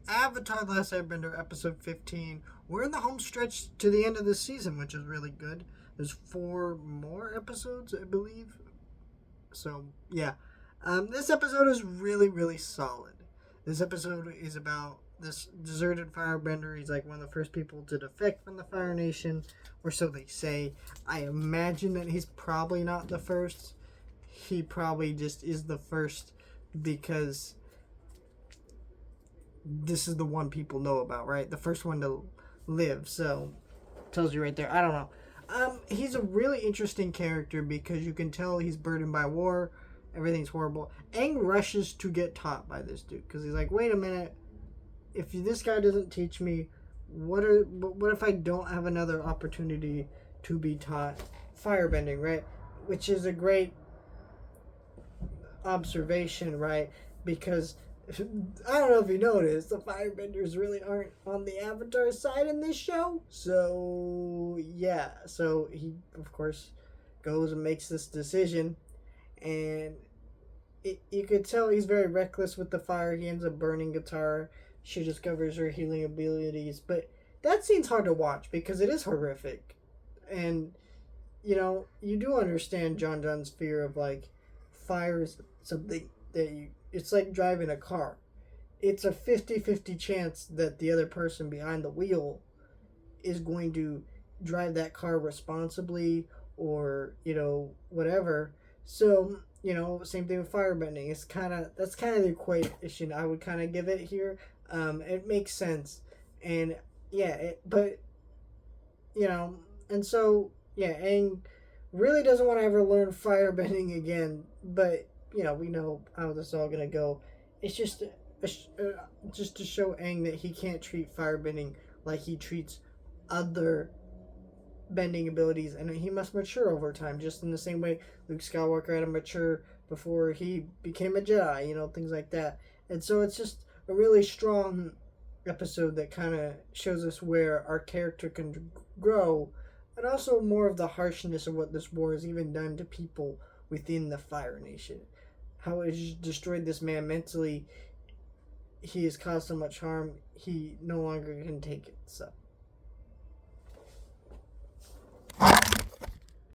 Avatar: The Last Airbender, episode 15. We're in the home stretch to the end of this season, which is really good. There's 4 more episodes, I believe. So, yeah. This episode is really, really solid. This episode is about this deserted firebender. He's like one of the first people to defect from the Fire Nation, or so they say. I imagine that he's probably not the first. He probably just is the first because this is the one people know about, right? The first one to live. So, tells you right there. I don't know. He's a really interesting character because you can tell he's burdened by war. Everything's horrible. Aang rushes to get taught by this dude because he's like, wait a minute. If this guy doesn't teach me, what if I don't have another opportunity to be taught firebending, right? Which is a great observation, right? Because I don't know if you noticed, the firebenders really aren't on the Avatar side in this show. So, yeah. So, he, of course, goes and makes this decision. And you could tell he's very reckless with the fire. He ends up burning Katara. She discovers her healing abilities. But that scene's hard to watch because it is horrific. And, you do understand John John's fear of, like, fire is something that it's like driving a car. It's a 50-50 chance that the other person behind the wheel is going to drive that car responsibly or, whatever. So, same thing with firebending. That's kind of the equation I would kind of give it here. It makes sense. And, yeah, and so, yeah, Aang really doesn't want to ever learn firebending again, but we know how this is all gonna go. It's just just to show Aang that he can't treat firebending like he treats other bending abilities, and he must mature over time, just in the same way Luke Skywalker had to mature before he became a Jedi, things like that. And so it's just a really strong episode that kind of shows us where our character can grow, and also more of the harshness of what this war has even done to people within the Fire Nation. How it has destroyed this man mentally. He has caused so much harm, he no longer can take it. So